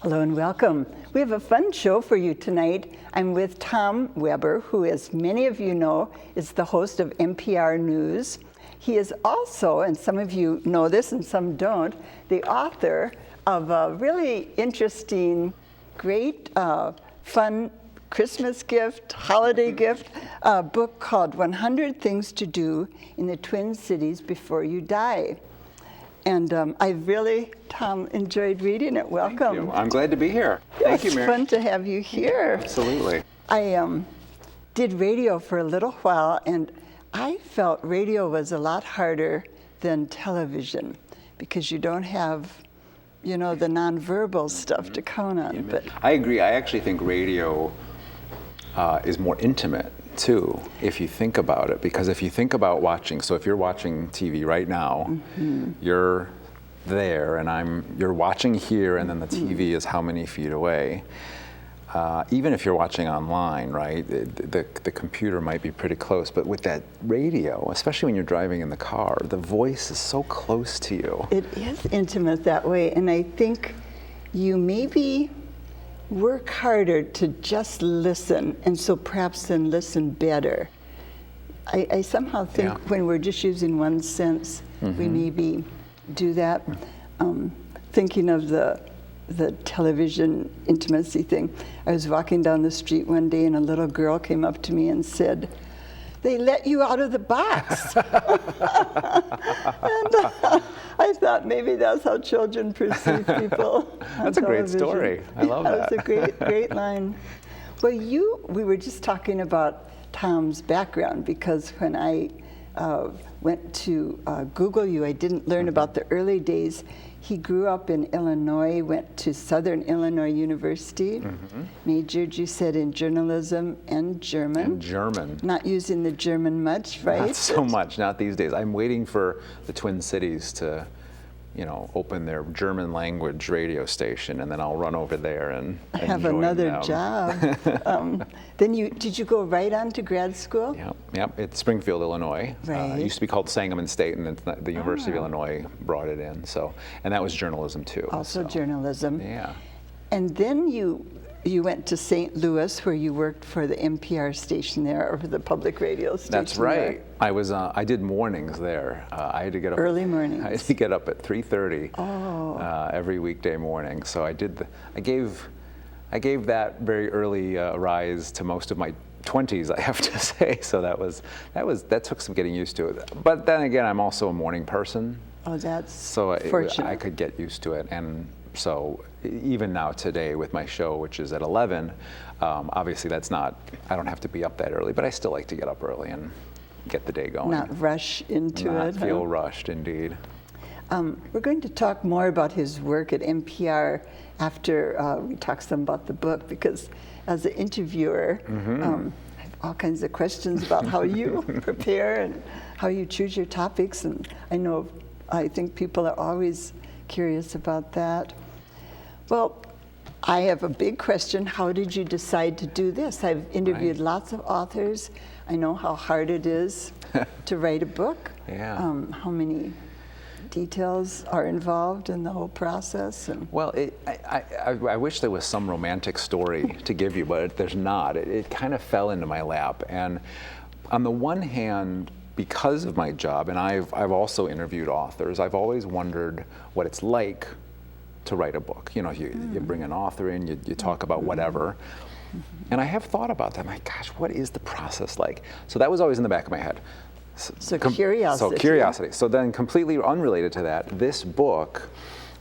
Hello and welcome. We have a fun show for you tonight. I'm with Tom Weber, who, as many of you know, is the host of NPR News. He is also, and some of you know this and some don't, the author of a really interesting, great, fun Christmas gift, holiday gift, a book called 100 Things to Do in the Twin Cities Before You Die. And I really, Tom, enjoyed reading it. Welcome. Thank you. I'm glad to be here. Thank you, Mary. It's fun to have you here. Absolutely. I did radio for a little while, and I felt radio was a lot harder than television because you don't have, you know, the nonverbal stuff to count on. But I agree. I actually think radio is more intimate too, if you think about it, because if you think about watching, so if you're watching TV right now, you're there and you're watching here, and then the TV is how many feet away. Even if you're watching online, right, the computer might be pretty close, but with that radio, especially when you're driving in the car, the voice is so close to you. It is intimate that way, and I think you maybe work harder to just listen, and so perhaps then listen better. I somehow think when we're just using one sense, we maybe do that. Thinking of the television intimacy thing, I was walking down the street one day and a little girl came up to me and said, "They let you out of the box." And I thought maybe that's how children perceive people. That's a great story. I love that. That's a great line. Well, we were just talking about Tom's background, because when I went to Google you, I didn't learn about the early days. He grew up in Illinois, went to Southern Illinois University, majored, you said, in journalism and German. And German. Not using the German much, right? Not so much, not these days. I'm waiting for the Twin Cities to, open their German language radio station, and then I'll run over there and have join another them. job. Then did you go right on to grad school? Yep. It's Springfield, Illinois. Right. It used to be called Sangamon State, and then the University of Illinois brought it in. And that was journalism too. Also journalism. Yeah. And then you went to St. Louis, where you worked for the NPR station there, or for the public radio station. That's right. There. I did mornings there. I had to get up early mornings. I had to get up at 3:30 every weekday morning. So I gave that very early rise to most of my 20s, I have to say. So that took some getting used to it. But then again, I'm also a morning person. Oh, that's fortunate. I could get used to it. And so even now today with my show, which is at 11, obviously I don't have to be up that early, but I still like to get up early and get the day going. Not rush into it. Not feel rushed, indeed. We're going to talk more about his work at NPR after we talk some about the book, because as an interviewer, I have all kinds of questions about how you prepare and how you choose your topics, and I think people are always curious about that. Well, I have a big question. How did you decide to do this? I've interviewed lots of authors. I know how hard it is to write a book. Yeah. How many details are involved in the whole process? Well, I wish there was some romantic story to give you, but there's not. It kind of fell into my lap. And on the one hand, because of my job, and I've also interviewed authors, I've always wondered what it's like to write a book. You bring an author in, you talk about whatever. And I have thought about that. I'm like, gosh, what is the process like? So that was always in the back of my head. So curiosity. So then, completely unrelated to that, this book,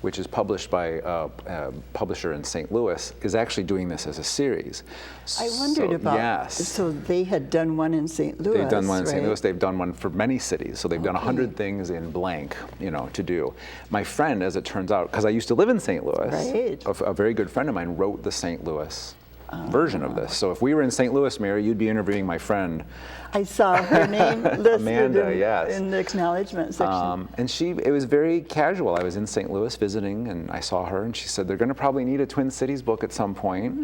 which is published by a publisher in St. Louis, is actually doing this as a series. I wondered about. Yes. So they had done one in St. Louis. They've done one in St. right? Louis. They've done one for many cities. So they've done 100 things in blank, to do. My friend, as it turns out, because I used to live in St. Louis, right. a very good friend of mine wrote the St. Louis version of this. So if we were in St. Louis, Mary, you'd be interviewing my friend. I saw her name listed Amanda, in the acknowledgement section. And it was very casual. I was in St. Louis visiting, and I saw her, and she said, they're going to probably need a Twin Cities book at some point.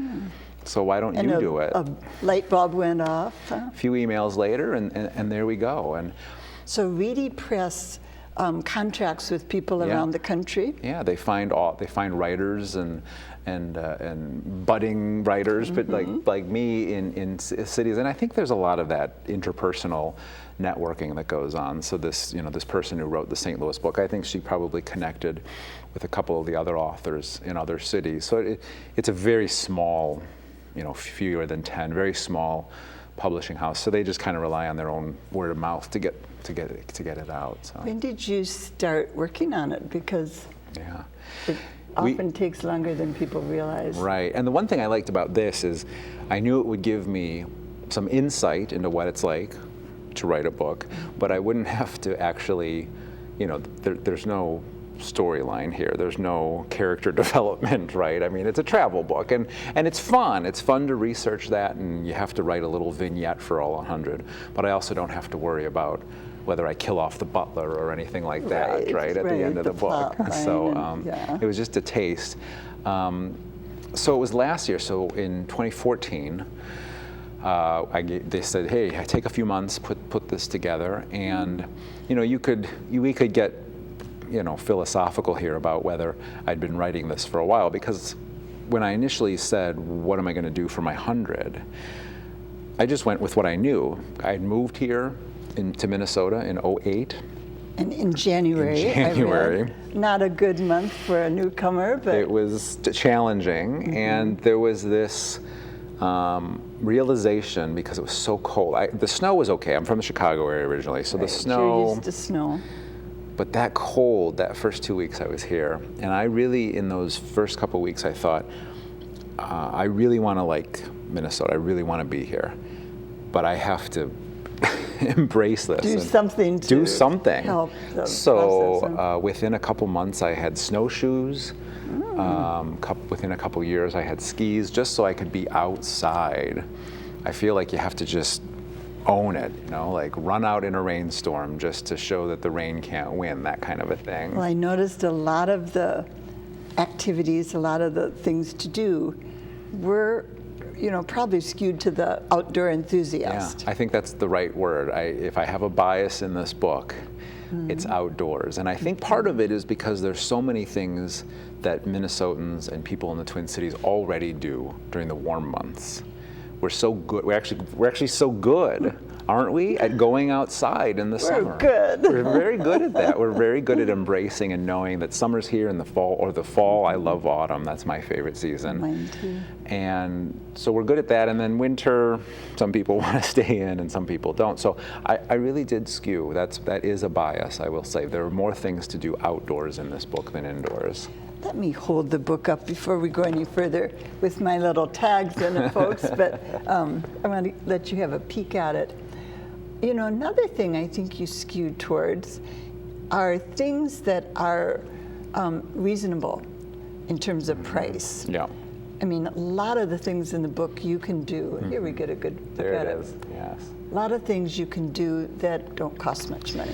So why don't you do it? A light bulb went off. A few emails later, and there we go. And so Reedy Press contracts with people around the country. Yeah, they find writers and budding writers, but like me in cities, and I think there's a lot of that interpersonal networking that goes on. So this person who wrote the St. Louis book, I think she probably connected with a couple of the other authors in other cities. So it's a very small, fewer than 10, very small publishing house. So they just kind of rely on their own word of mouth to get it out. So. When did you start working on it? Because it often takes longer than people realize. Right, and the one thing I liked about this is I knew it would give me some insight into what it's like to write a book, but I wouldn't have to actually, there's no storyline here. There's no character development, right? I mean, it's a travel book, and it's fun. It's fun to research that, and you have to write a little vignette for all 100, but I also don't have to worry about whether I kill off the butler or anything like that, right, at the end of the book. So it was just a taste. So it was last year, so in 2014, they said, hey, take a few months, put this together, and we could get philosophical here about whether I'd been writing this for a while, because when I initially said, what am I going to do for my 100, I just went with what I knew. I had moved here to Minnesota in 2008. And in January. I read, not a good month for a newcomer, but it was challenging, and there was this realization, because it was so cold. The snow was okay. I'm from the Chicago area originally, so the snow. You're used to snow. But that cold, that first 2 weeks I was here, and I really, in those first couple of weeks, I thought, I really want to like Minnesota. I really want to be here, but I have to embrace this. Do something to help the process. Within a couple months, I had snowshoes. Within a couple years, I had skis, just so I could be outside. I feel like you have to just own it, like run out in a rainstorm just to show that the rain can't win, that kind of a thing. Well, I noticed a lot of the activities, a lot of the things to do were, probably skewed to the outdoor enthusiast. Yeah, I think that's the right word. If I have a bias in this book, it's outdoors. And I think part of it is because there's so many things that Minnesotans and people in the Twin Cities already do during the warm months. We're so good. We're actually so good, aren't we, at going outside in the summer? We're good. We're very good at that. We're very good at embracing and knowing that summer's here in the fall, or the fall. I love autumn. That's my favorite season. Mine too. And so we're good at that. And then winter, some people want to stay in and some people don't. So I really did skew. That is a bias, I will say. There are more things to do outdoors in this book than indoors. Let me hold the book up before we go any further with my little tags in it, folks, but I want to let you have a peek at it. Another thing I think you skewed towards are things that are reasonable in terms of price. Yeah. I mean, a lot of the things in the book you can do. Here we get a good look there at it. Is. Yes. A lot of things you can do that don't cost much money.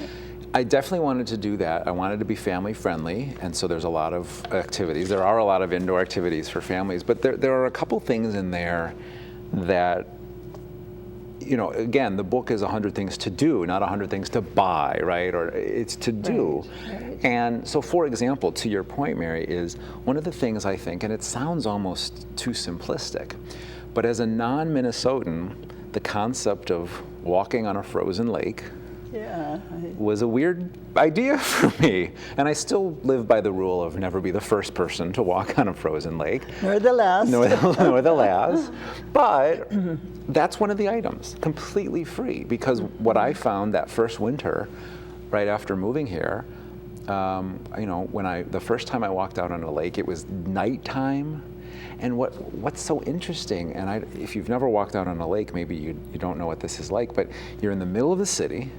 I definitely wanted to do that. I wanted to be family friendly, and so there's a lot of activities. There are a lot of indoor activities for families, but there are a couple things in there that, again, the book is 100 things to do, not 100 things to buy, right? Or it's to do. Right. And so, for example, to your point, Mary, is one of the things I think, and it sounds almost too simplistic, but as a non-Minnesotan, the concept of walking on a frozen lake was a weird idea for me. And I still live by the rule of never be the first person to walk on a frozen lake. Nor the last. Nor the last. But that's one of the items, completely free. Because what I found that first winter, right after moving here, the first time I walked out on a lake, it was nighttime. And what's so interesting, and if you've never walked out on a lake, maybe you don't know what this is like, but you're in the middle of the city,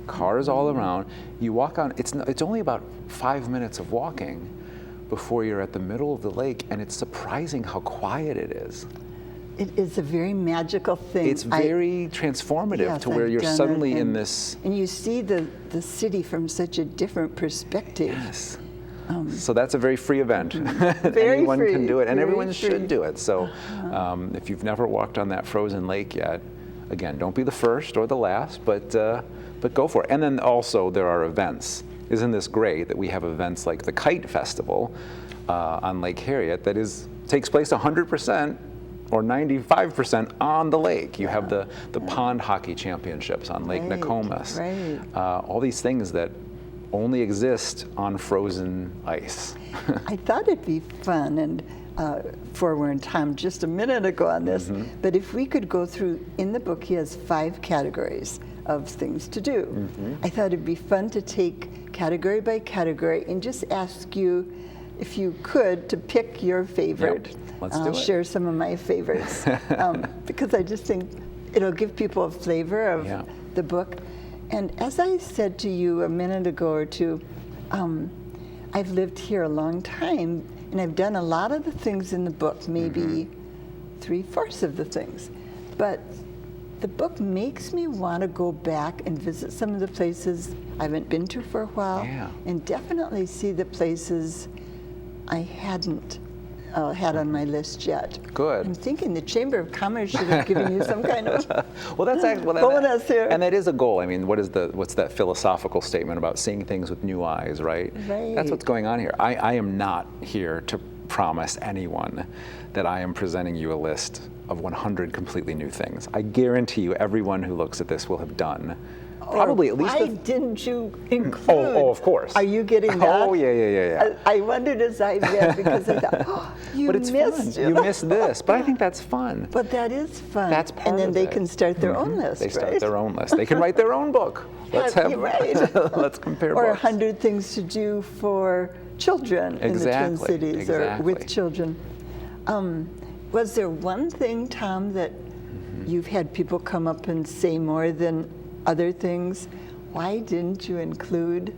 cars all around, you walk on, it's only about 5 minutes of walking before you're at the middle of the lake, and it's surprising how quiet it is. It is a very magical thing. It's very transformative to where you're suddenly in this... And you see the city from such a different perspective. Yes. So that's a very free event. Very Anyone free, can do it, and everyone free. should do it. So if you've never walked on that frozen lake yet, again, don't be the first or the last, but go for it. And then also there are events isn't this great that we have events like the Kite Festival on Lake Harriet that takes place 100% or 95% on the lake. You have the pond hockey championships on Lake Nokomis. Right. All these things that only exist on frozen ice. I thought it'd be fun, and forewarned Tom just a minute ago on this, but if we could go through, in the book he has 5 categories of things to do. I thought it'd be fun to take category by category and just ask you, if you could, to pick your favorite. Yep. Let's do I'll it. share some of my favorites because I just think it'll give people a flavor of the book. And as I said to you a minute ago or two, I've lived here a long time, and I've done a lot of the things in the book, maybe 3/4 of the things. But the book makes me want to go back and visit some of the places I haven't been to for a while, and definitely see the places I hadn't had on my list yet. Good. I'm thinking the Chamber of Commerce should have given you some kind of well, that's actually bonus here. And that is a goal. I mean, what's that philosophical statement about seeing things with new eyes, right? Right. That's what's going on here. I am not here to promise anyone that I am presenting you a list of 100 completely new things. I guarantee you everyone who looks at this will have done probably at least. Why didn't you include? Oh, of course. Are you getting that? Oh, yeah. I wondered as I read because I thought, oh, you but it's missed fun. You missed this, but I think that's fun. But that is fun. That's part And then of they it. can start their own list, They start right? their own list. They can write their own book. Let's have. You're right. Let's compare Or books. 100 things to do for children in the Twin Cities or with children. Was there one thing, Tom, that you've had people come up and say more than other things? Why didn't you include?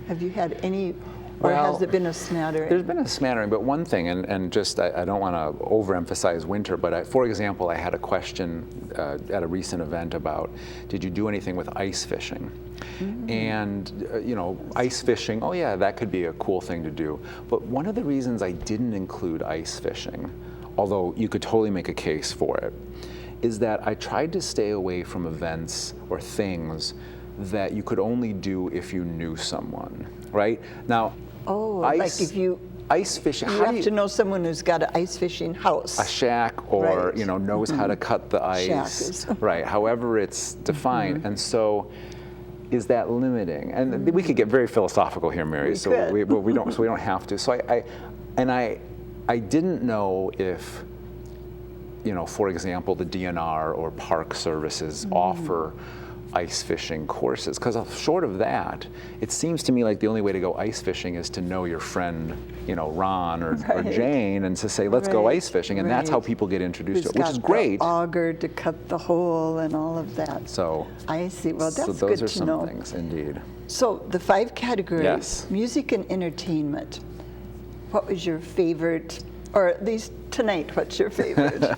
Have you had any, or has it been a smattering? There's been a smattering, but one thing, and just I don't want to overemphasize winter, but for example, I had a question at a recent event about, did you do anything with ice fishing? And ice fishing, oh yeah, that could be a cool thing to do. But one of the reasons I didn't include ice fishing, although you could totally make a case for it, is that I tried to stay away from events or things that you could only do if you knew someone, right? Now, like if you ice fishing, you have to know someone who's got an ice fishing house, a shack, or knows how to cut the ice, right? However it's defined, and so is that limiting? And we could get very philosophical here, Mary. We don't have to. So I didn't know if, for example, the DNR or Park Services offer ice fishing courses, because short of that, it seems to me like the only way to go ice fishing is to know your friend, Ron or Jane, and to say, let's go ice fishing, and that's how people get introduced to it, which is great. The auger to cut the hole and all of that. So I see. Well, that's so good those to are some know. things, indeed. So the 5 categories: Yes. music and entertainment. What was your favorite? Or at least tonight, what's your favorite?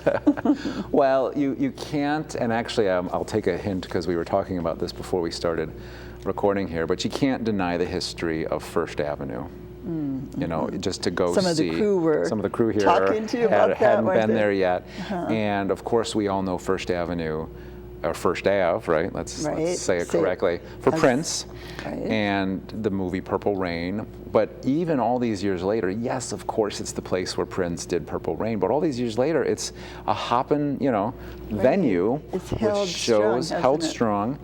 Well, you can't, and actually I'll take a hint because we were talking about this before we started recording here, but you can't deny the history of First Avenue. Just to go some see. Some of the crew here talking to you about that, hadn't been there yet. And of course we all know First Avenue, or First Ave, right? Let's say it correctly, for Prince, and the movie Purple Rain. But even all these years later, yes, of course, it's the place where Prince did Purple Rain. But all these years later, it's a hoppin', venue which held strong.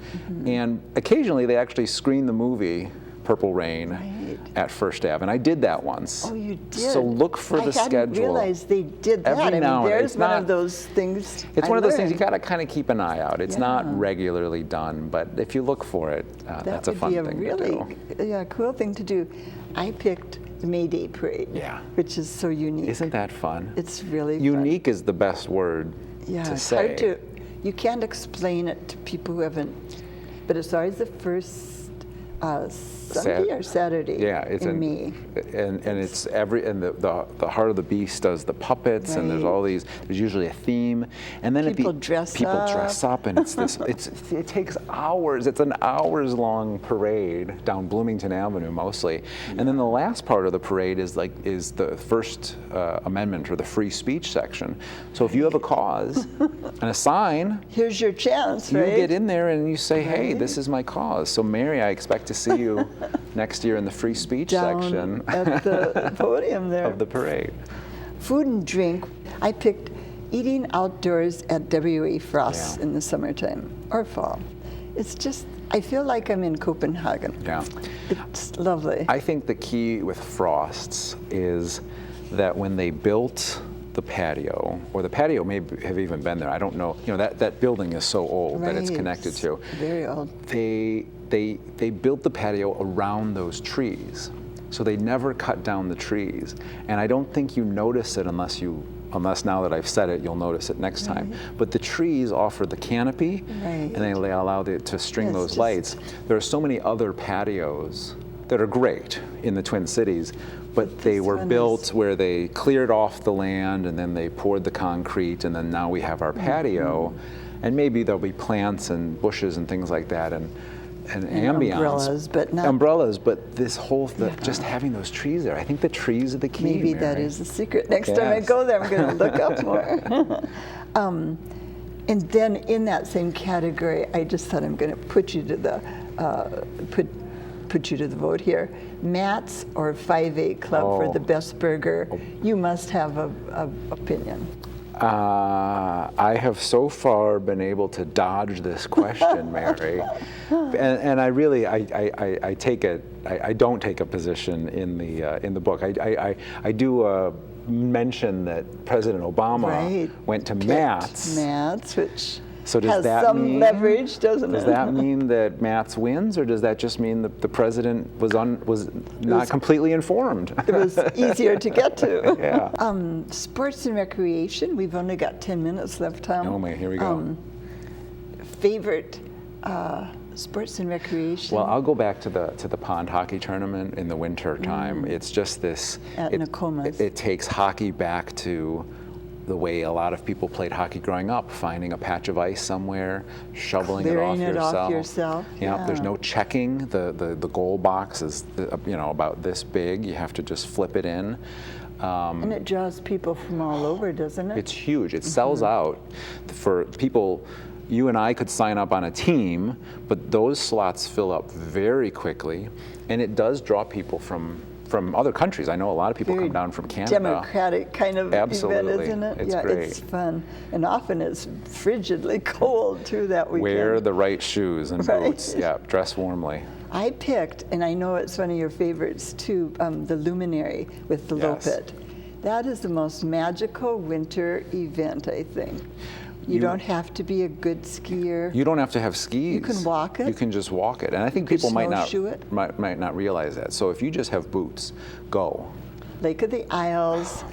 And occasionally, they actually screen the movie Purple Rain at First Ave, and I did that once. Oh, you did? So look for the schedule. I hadn't realized they did that. Every now and then. There's one of those things. It's one of those things you got to kind of keep an eye out. It's not regularly done, but if you look for it, that's a fun thing to do. That would be a really cool thing to do. I picked the May Day Parade, which is so unique. Isn't that fun? It's really unique fun. Is the best word to it's say. Hard you can't explain it to people who haven't, but it's always the first Sunday or Saturday in May. And it's the Heart of the Beast does the puppets, and there's usually a theme, and then people dress up, and it's this it takes hours. It's an hours-long parade down Bloomington Avenue mostly, and then the last part of the parade is the First Amendment or the free speech section. So if you have a cause and a sign, here's your chance. You get in there and you say, hey, this is my cause. So Mary, I expect to see you next year in the free speech down section at the podium there. of the parade. Food and drink, I picked eating outdoors at W.E. Frost's in the summertime or fall. It's just, I feel like I'm in Copenhagen. Yeah. It's lovely. I think the key with Frost's is that when they built the patio, or the patio may have even been there, I don't know, that building is so old that it's connected to. Very old. They built the patio around those trees. So they never cut down the trees. And I don't think you notice it unless now that I've said it, you'll notice it next time. But the trees offer the canopy, and they allow to string those lights. There are so many other patios that are great in the Twin Cities, but they were built where they cleared off the land and then they poured the concrete, and then now we have our patio, and maybe there'll be plants and bushes and things like that, and ambiance. Umbrellas, but this whole just having those trees there. I think the trees are the key. Maybe Mary. that is the secret. Next time I go there, I'm going to look up more. And then in that same category, I just thought I'm going to put you to the put you to the vote here. Matt's or 5A Club for the best burger. You must have a opinion. I have so far been able to dodge this question, Mary, and I really I take it. I don't take a position in the book. I do mention that President Obama went to Matt's, which. So does that some mean, leverage, doesn't it? Does that mean that Matt's wins, or does that just mean that the president was not completely informed? It was easier to get to. Yeah. Sports and recreation. We've only got 10 minutes left, Tom. Oh man, here we go. Favorite sports and recreation. Well, I'll go back to the pond hockey tournament in the winter time. It's just this. At Nokomis. It takes hockey back to the way a lot of people played hockey growing up, finding a patch of ice somewhere, shoveling it off yourself. Yeah, there's no checking. The goal box is about this big. You have to just flip it in. And it draws people from all over, doesn't it? It's huge. It sells out for people. You and I could sign up on a team, but those slots fill up very quickly, and it does draw people from other countries. I know a lot of people come down from Canada. Democratic kind of event, isn't it? It's great. It's fun. And often it's frigidly cold too that weekend. Wear the right shoes and boots. Yeah, dress warmly. I picked, and I know it's one of your favorites too, the Luminary with the low pit. That is the most magical winter event, I think. You don't have to be a good skier. You don't have to have skis. You can walk it. You can just walk it. And I think people might not realize that. So if you just have boots, go. Lake of the Isles,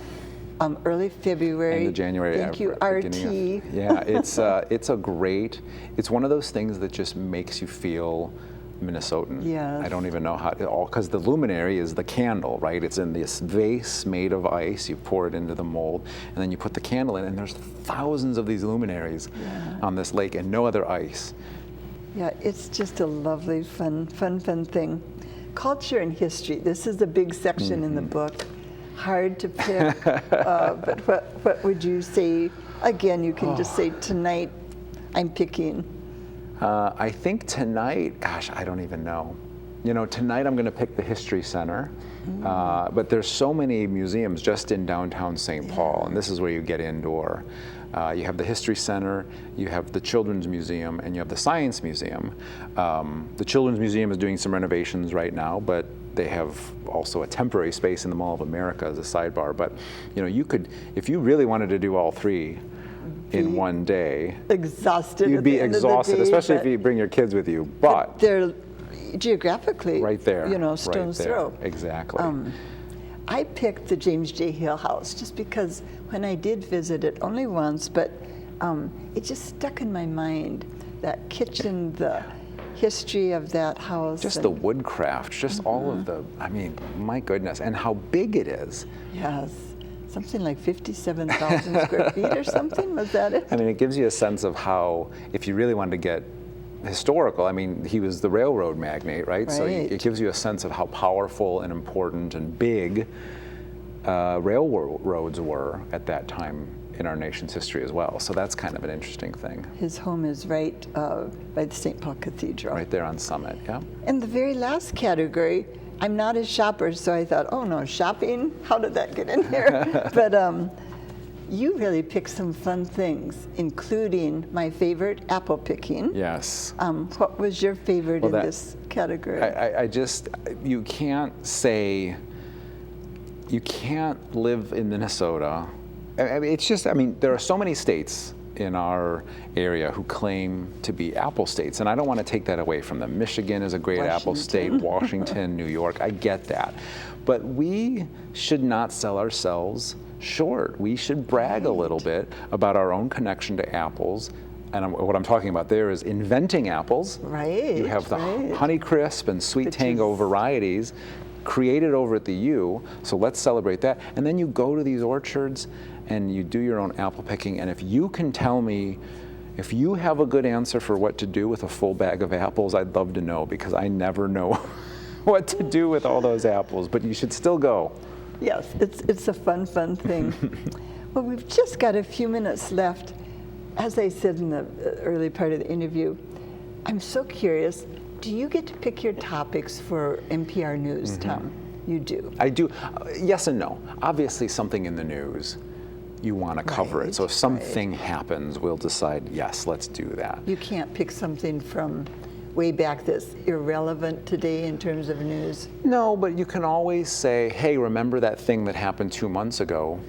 early February. End of January. Thank you, RT. Yeah, it's one of those things that just makes you feel Minnesotan. Yeah. I don't even know how, because the luminary is the candle, right? It's in this vase made of ice. You pour it into the mold, and then you put the candle in, and there's thousands of these luminaries on this lake and no other ice. Yeah, it's just a lovely, fun thing. Culture and history. This is a big section in the book. Hard to pick, but what would you say? Again, you can just say tonight, I'm picking. I think tonight, gosh, I don't even know. Tonight I'm going to pick the History Center, but there's so many museums just in downtown St. Paul, and this is where you get indoor. You have the History Center, you have the Children's Museum, and you have the Science Museum. The Children's Museum is doing some renovations right now, but they have also a temporary space in the Mall of America as a sidebar. But you could, if you really wanted to do all three in one day, exhausted. You'd be exhausted, especially if you bring your kids with you. But they're geographically right there, stone's throw. Exactly. I picked the James J. Hill House just because when I did visit it only once, but it just stuck in my mind. That kitchen, the history of that house. Just the woodcraft, just all of the, my goodness, and how big it is. Yes. Something like 57,000 square feet or something, was that it? It gives you a sense of how, if you really wanted to get historical, he was the railroad magnate, right? So it gives you a sense of how powerful and important and big railroads were at that time in our nation's history as well. So that's kind of an interesting thing. His home is right by the St. Paul Cathedral. Right there on Summit, yeah. And the very last category, I'm not a shopper, so I thought, oh no, shopping? How did that get in here? But you really picked some fun things, including my favorite, apple picking. Yes. What was your favorite in this category? You can't live in Minnesota. There are so many states in our area who claim to be apple states, and I don't want to take that away from them. Michigan is a great apple state, Washington, New York, I get that. But we should not sell ourselves short. We should brag a little bit about our own connection to apples. And what I'm talking about there is inventing apples. Right. You have the Honeycrisp and Sweet Tango varieties created over at the U, so let's celebrate that. And then you go to these orchards and you do your own apple picking, and if you can tell me, if you have a good answer for what to do with a full bag of apples, I'd love to know, because I never know what to do with all those apples, but you should still go. Yes, it's a fun thing. Well, we've just got a few minutes left. As I said in the early part of the interview, I'm so curious, do you get to pick your topics for NPR News, Tom? You do? I do. Yes and no. Obviously, something in the news, you want to cover it. So if something happens, we'll decide, yes, let's do that. You can't pick something from way back that's irrelevant today in terms of news? No, but you can always say, hey, remember that thing that happened 2 months ago?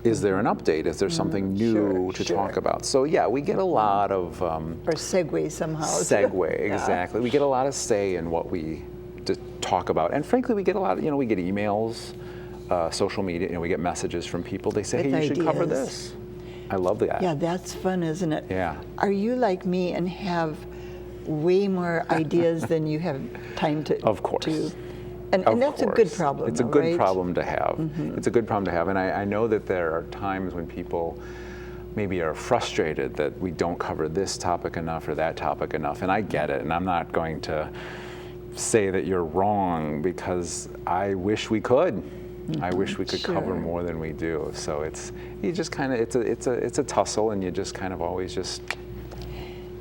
Is there an update? Is there something new to talk about? So yeah, we get a lot of... or segue somehow. Segue, exactly. We get a lot of say in what we talk about. And frankly, we get a lot of, we get emails, social media, we get messages from people. They say, hey, you should cover this. I love that. Yeah, that's fun, isn't it? Yeah. Are you like me and have way more ideas than you have time to... Of course. And that's a good problem. It's a good problem to have. It's a good problem to have. And I know that there are times when people maybe are frustrated that we don't cover this topic enough or that topic enough. And I get it. And I'm not going to say that you're wrong, because I wish we could. I wish we could cover more than we do. So it's a tussle, and you just kind of always just...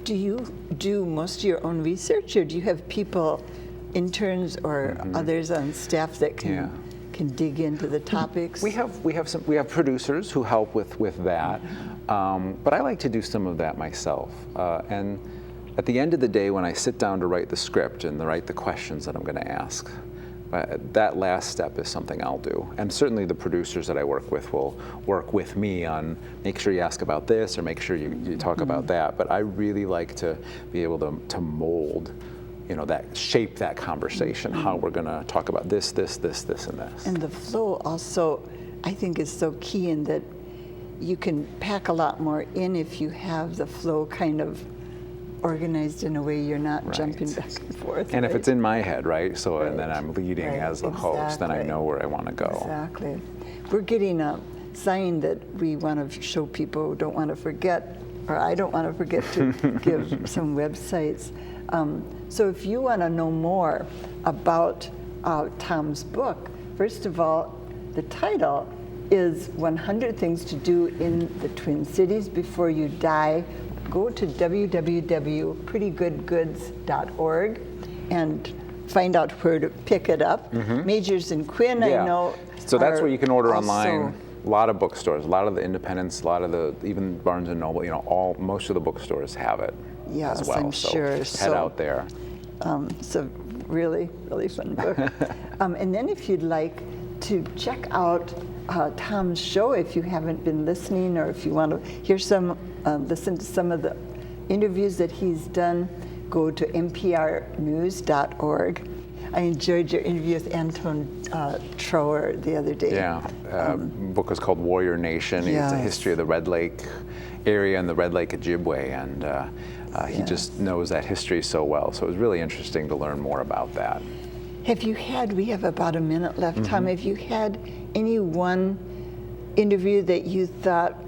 Do you do most of your own research, or do you have people, interns or others on staff that can dig into the topics? We have producers who help with that, but I like to do some of that myself. And at the end of the day, when I sit down to write the script and write the questions that I'm going to ask, that last step is something I'll do. And certainly the producers that I work with will work with me on make sure you ask about this or make sure you talk about that. But I really like to be able to mold, shape that conversation, how we're going to talk about this, and this. And the flow also, I think, is so key in that you can pack a lot more in if you have the flow kind of organized in a way you're not jumping back and forth. And if it's in my head, right? So and then I'm leading as the host, then I know where I want to go. Exactly. We're getting a sign that we want to show people who don't want to forget, or I don't want to forget to give some websites. So if you want to know more about Tom's book, first of all, the title is 100 Things to Do in the Twin Cities Before You Die. Go to www.prettygoodgoods.org and find out where to pick it up. Majors and Quinn, I know. So that's where you can order online. A lot of bookstores, a lot of the independents, a lot of even Barnes and Noble, most of the bookstores have it as well. I'm sure. Head out there. It's a really, really fun book. And then if you'd like to check out Tom's show, if you haven't been listening, or if you want to hear listen to some of the interviews that he's done, go to nprnews.org. I enjoyed your interview with Anton Trower the other day. Yeah, book is called Warrior Nation. It's a history of the Red Lake area and the Red Lake Ojibwe, and he just knows that history so well. So it was really interesting to learn more about that. We have about a minute left, Tom, have you had any one interview that you thought,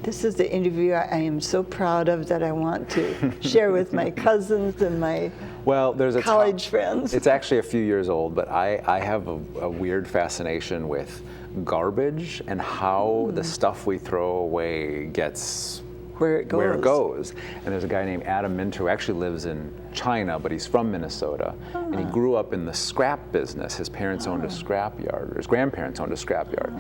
this is the interview I am so proud of that I want to share with my cousins and my Well, there's a college friends. It's actually a few years old, but I have a weird fascination with garbage and how the stuff we throw away gets where it goes. And there's a guy named Adam Minter who actually lives in China, but he's from Minnesota. And he grew up in the scrap business. His parents owned a scrap yard, or his grandparents owned a scrap yard.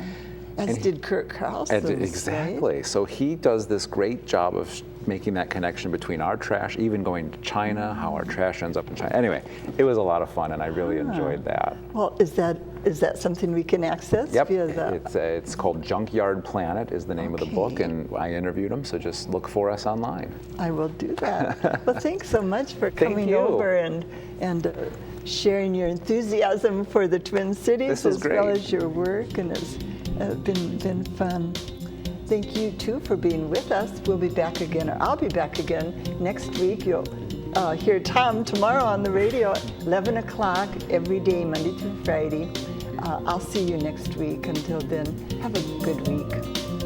As did Kurt Carlson. Exactly. Right? So he does this great job of making that connection between our trash, even going to China, how our trash ends up in China. Anyway, it was a lot of fun, and I really enjoyed that. Well, is that something we can access? Yep. Via the... It's called Junkyard Planet is the name of the book, and I interviewed him, so just look for us online. I will do that. Well, thanks so much for coming over and sharing your enthusiasm for the Twin Cities as well as your work, and it's been fun. Thank you too for being with us. We'll be back again, or I'll be back again next week. You'll hear Tom tomorrow on the radio at 11 o'clock every day, Monday through Friday. I'll see you next week. Until then, have a good week.